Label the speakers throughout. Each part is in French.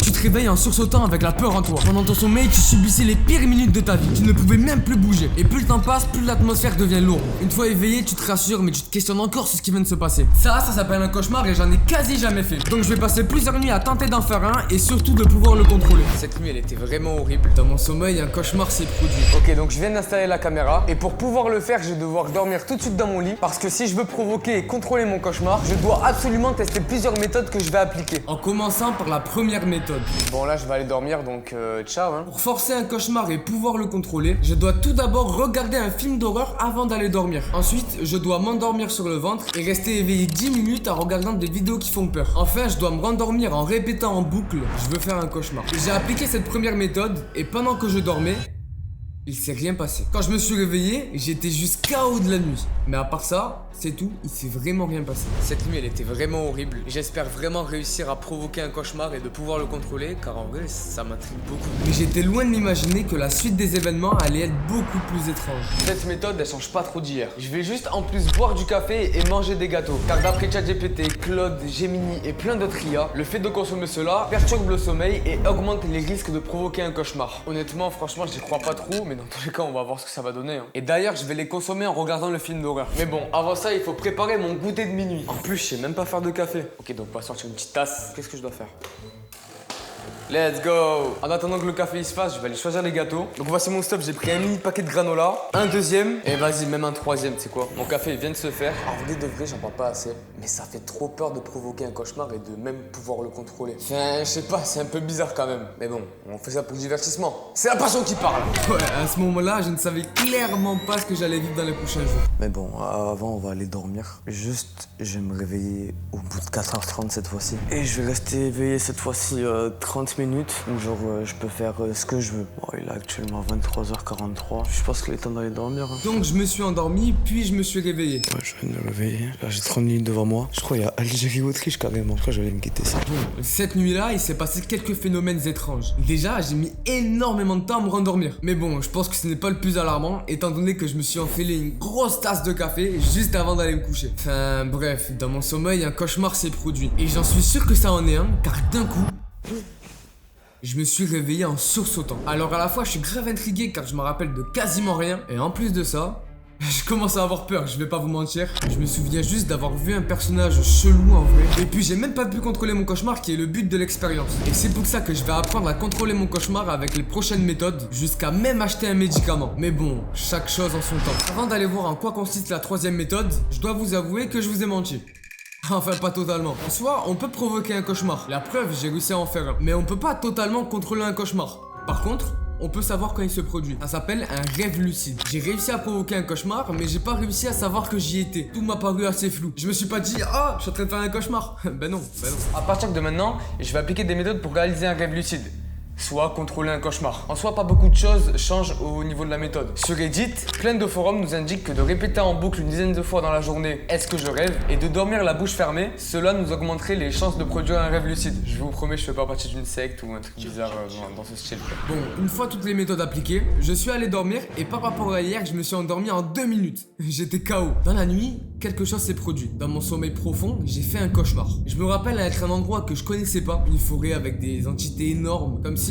Speaker 1: Tu te réveilles en sursautant avec la peur en toi. Pendant ton sommeil, tu subissais les pires minutes de ta vie. Tu ne pouvais même plus bouger. Et plus le temps passe, plus l'atmosphère devient lourde. Une fois éveillé, tu te rassures, mais tu te questionnes encore sur ce qui vient de se passer. Ça s'appelle un cauchemar et j'en ai quasi jamais fait. Donc je vais passer plusieurs nuits à tenter d'en faire un et surtout de pouvoir le contrôler. Cette nuit, elle était vraiment horrible. Dans mon sommeil, un cauchemar s'est produit. Ok, donc je viens d'installer la caméra et pour pouvoir le faire, je vais devoir dormir tout de suite dans mon lit parce que si je veux provoquer et contrôler mon cauchemar, je dois absolument tester plusieurs méthodes que je vais appliquer. En commençant par la première méthode. Bon là, je vais aller dormir donc ciao hein. Pour forcer un cauchemar et pouvoir le contrôler, je dois tout d'abord regarder un film d'horreur avant d'aller dormir. Ensuite, je dois m'endormir sur le ventre et rester éveillé 10 minutes en regardant des vidéos qui font peur. Enfin, je dois me rendormir en répétant en boucle « Je veux faire un cauchemar ». J'ai appliqué cette première méthode et pendant que je dormais, il s'est rien passé. Quand je me suis réveillé, j'étais juste KO de la nuit. Mais à part ça, c'est tout, il s'est vraiment rien passé. Cette nuit, elle était vraiment horrible. J'espère vraiment réussir à provoquer un cauchemar et de pouvoir le contrôler, car en vrai, ça m'intrigue beaucoup. Mais j'étais loin de m'imaginer que la suite des événements allait être beaucoup plus étrange. Cette méthode, elle change pas trop d'hier. Je vais juste en plus boire du café et manger des gâteaux. Car d'après ChatGPT, Claude, Gemini et plein d'autres IA, le fait de consommer cela perturbe le sommeil et augmente les risques de provoquer un cauchemar. Honnêtement, franchement, j'y crois pas trop, mais dans tous les cas, on va voir ce que ça va donner. Et d'ailleurs, je vais les consommer en regardant le film d'horreur. Mais bon, avant ça, il faut préparer mon goûter de minuit. En plus, je sais même pas faire de café. Ok, donc on va sortir une petite tasse. Qu'est-ce que je dois faire? Let's go! En attendant que le café il se fasse, je vais aller choisir les gâteaux. Donc voici mon stop, j'ai pris un mini paquet de granola, un deuxième, et vas-y, même un troisième, c'est quoi? Mon café il vient de se faire. En vrai de vrai, j'en bois pas assez. Mais ça fait trop peur de provoquer un cauchemar et de même pouvoir le contrôler. Enfin, je sais pas, c'est un peu bizarre quand même. Mais bon, on fait ça pour le divertissement. C'est la passion qui parle! Ouais, à ce moment-là, je ne savais clairement pas ce que j'allais vivre dans les prochains jours. Mais bon, avant, on va aller dormir. Juste, je vais me réveiller au bout de 4h30 cette fois-ci. Et je vais rester éveillé cette fois-ci 30 minutes. Genre, je peux faire ce que je veux. Bon, il est actuellement 23h43. Je pense qu'il est temps d'aller dormir. Hein. Donc, je me suis endormi, puis je me suis réveillé. Ouais, je viens de me réveiller. Là, j'ai 30 minutes devant moi. Je crois qu'il y a Algérie-Autriche carrément. Je crois que je vais me quitter ça. Bon, cette nuit-là, il s'est passé quelques phénomènes étranges. Déjà, j'ai mis énormément de temps à me rendormir. Mais bon, je pense que ce n'est pas le plus alarmant, étant donné que je me suis enfilé une grosse tasse de café juste avant d'aller me coucher. Enfin, bref, dans mon sommeil, un cauchemar s'est produit. Et j'en suis sûr que ça en est un, car d'un coup... je me suis réveillé en sursautant. Alors à la fois je suis grave intrigué car je me rappelle de quasiment rien. Et en plus de ça, je commence à avoir peur, je vais pas vous mentir. Je me souviens juste d'avoir vu un personnage chelou en vrai. Et puis j'ai même pas pu contrôler mon cauchemar qui est le but de l'expérience. Et c'est pour ça que je vais apprendre à contrôler mon cauchemar avec les prochaines méthodes. Jusqu'à même acheter un médicament. Mais bon, chaque chose en son temps. Avant d'aller voir en quoi consiste la troisième méthode, je dois vous avouer que je vous ai menti. Enfin, pas totalement. En soi, on peut provoquer un cauchemar. La preuve, j'ai réussi à en faire un. Mais on peut pas totalement contrôler un cauchemar. Par contre, on peut savoir quand il se produit. Ça s'appelle un rêve lucide. J'ai réussi à provoquer un cauchemar, mais j'ai pas réussi à savoir que j'y étais. Tout m'a paru assez flou. Je me suis pas dit, ah, je suis en train de faire un cauchemar. Ben non. À partir de maintenant, je vais appliquer des méthodes pour réaliser un rêve lucide. Soit contrôler un cauchemar. En soi, pas beaucoup de choses changent au niveau de la méthode. Sur Reddit, plein de forums nous indiquent que de répéter en boucle une dizaine de fois dans la journée « Est-ce que je rêve ?» et de dormir la bouche fermée, cela nous augmenterait les chances de produire un rêve lucide. Je vous promets, je fais pas partie d'une secte ou un truc bizarre dans ce style. Bon, une fois toutes les méthodes appliquées, je suis allé dormir et par rapport à hier, je me suis endormi en 2 minutes. J'étais KO. Dans la nuit, quelque chose s'est produit. Dans mon sommeil profond, j'ai fait un cauchemar. Je me rappelle être à un endroit que je connaissais pas, une forêt avec des entités énormes, comme si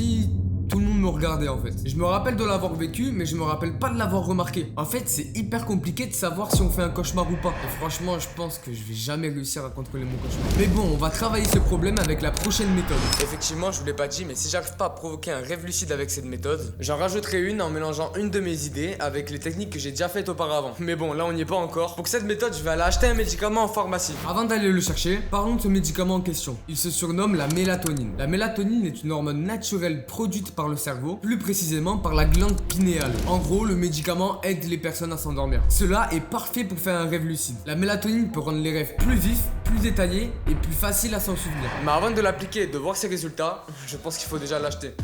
Speaker 1: tout le monde me regardait en fait. Je me rappelle de l'avoir vécu, mais je me rappelle pas de l'avoir remarqué. En fait, c'est hyper compliqué de savoir si on fait un cauchemar ou pas. Et franchement, je pense que je vais jamais réussir à contrôler mon cauchemar. Mais bon, on va travailler ce problème avec la prochaine méthode. Effectivement, je vous l'ai pas dit, mais si j'arrive pas à provoquer un rêve lucide avec cette méthode, j'en rajouterai une en mélangeant une de mes idées avec les techniques que j'ai déjà faites auparavant. Mais bon, là on n'y est pas encore. Pour cette méthode, je vais aller acheter un médicament en pharmacie. Avant d'aller le chercher, parlons de ce médicament en question. Il se surnomme la mélatonine. La mélatonine est une hormone naturelle produite par le cerveau, plus précisément par la glande pinéale. En gros, le médicament aide les personnes à s'endormir. Cela est parfait pour faire un rêve lucide. La mélatonine peut rendre les rêves plus vifs, plus détaillés et plus faciles à s'en souvenir. Mais avant de l'appliquer et de voir ses résultats, je pense qu'il faut déjà l'acheter.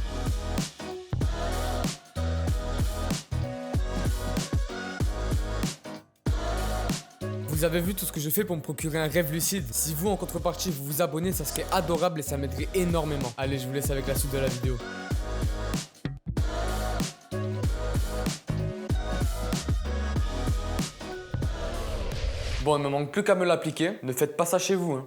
Speaker 1: Vous avez vu tout ce que je fais pour me procurer un rêve lucide. Si vous, en contrepartie, vous vous abonnez, ça serait adorable et ça m'aiderait énormément. Allez, je vous laisse avec la suite de la vidéo. Bon, il me manque plus qu'à me l'appliquer. Ne faites pas ça chez vous, hein.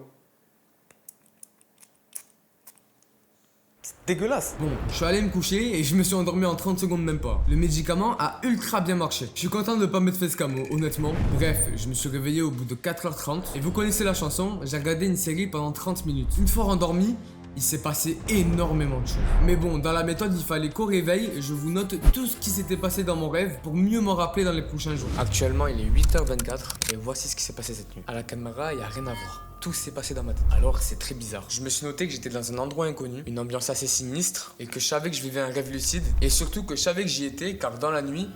Speaker 2: dégueulasse.
Speaker 1: Bon, je suis allé me coucher et je me suis endormi en 30 secondes même pas. Le médicament a ultra bien marché. Je suis content de ne pas m'être fait scammer, honnêtement. Bref, je me suis réveillé au bout de 4h30 et vous connaissez la chanson, j'ai regardé une série pendant 30 minutes. Une fois endormi, il s'est passé énormément de choses. Mais bon, dans la méthode, il fallait qu'au réveil, je vous note tout ce qui s'était passé dans mon rêve pour mieux m'en rappeler dans les prochains jours. Actuellement, il est 8h24 et voici ce qui s'est passé cette nuit. À la caméra, il n'y a rien à voir. Tout s'est passé dans ma tête. Alors, c'est très bizarre. Je me suis noté que j'étais dans un endroit inconnu, une ambiance assez sinistre et que je savais que je vivais un rêve lucide et surtout que je savais que j'y étais car dans la nuit,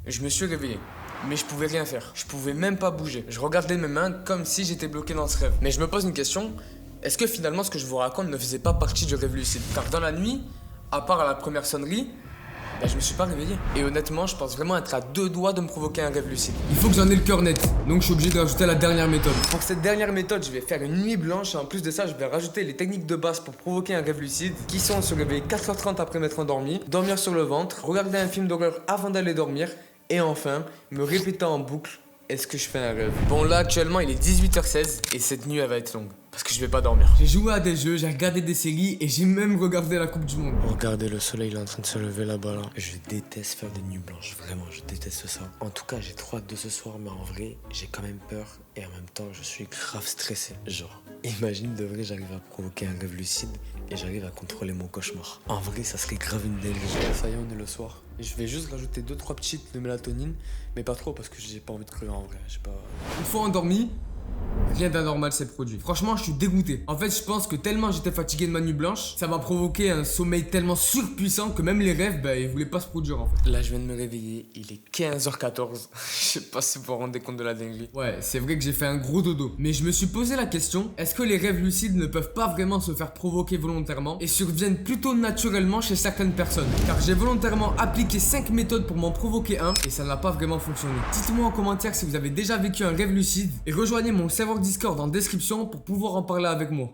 Speaker 1: je me suis réveillé. Mais je pouvais rien faire. Je pouvais même pas bouger. Je regardais mes mains comme si j'étais bloqué dans ce rêve. Mais je me pose une question. Est-ce que finalement ce que je vous raconte ne faisait pas partie du rêve lucide? Car dans la nuit, à part à la première sonnerie, je me suis pas réveillé. Et honnêtement, je pense vraiment être à 2 doigts de me provoquer un rêve lucide. Il faut que j'en ai le cœur net, donc je suis obligé de rajouter la dernière méthode. Pour cette dernière méthode, je vais faire une nuit blanche et en plus de ça, je vais rajouter les techniques de base pour provoquer un rêve lucide qui sont se réveiller 4h30 après m'être endormi, dormir sur le ventre, regarder un film d'horreur avant d'aller dormir et enfin, me répéter en boucle. Est-ce que je fais un rêve? Bon là actuellement il est 18h16 et cette nuit elle va être longue parce que je vais pas dormir. J'ai joué à des jeux, j'ai regardé des séries et j'ai même regardé la Coupe du Monde.
Speaker 2: Regardez le soleil, il est en train de se lever là-bas là. Je déteste faire des nuits blanches, vraiment je déteste ça. En tout cas j'ai trop hâte de ce soir mais en vrai j'ai quand même peur et en même temps je suis grave stressé. Genre imagine de vrai j'arrive à provoquer un rêve lucide et j'arrive à contrôler mon cauchemar. En vrai ça serait grave une dinguerie. Ça y est on est le soir. Et je vais juste rajouter 2-3 petites de mélatonine, mais pas trop parce que j'ai pas envie de crever en vrai. J'ai pas...
Speaker 1: Une fois endormi, rien d'anormal s'est produit. Franchement, je suis dégoûté. En fait, je pense que tellement j'étais fatigué de ma nuit blanche, ça m'a provoqué un sommeil tellement surpuissant que même les rêves, ils voulaient pas se produire en fait.
Speaker 2: Là, je viens de me réveiller, il est 15h14. Je sais pas si vous vous rendez compte de la dinguerie.
Speaker 1: Ouais, c'est vrai que j'ai fait un gros dodo. Mais je me suis posé la question, est-ce que les rêves lucides ne peuvent pas vraiment se faire provoquer volontairement et surviennent plutôt naturellement chez certaines personnes? Car j'ai volontairement appliqué 5 méthodes pour m'en provoquer un et ça n'a pas vraiment fonctionné. Dites-moi en commentaire si vous avez déjà vécu un rêve lucide et rejoignez mon serveur Discord en description pour pouvoir en parler avec moi.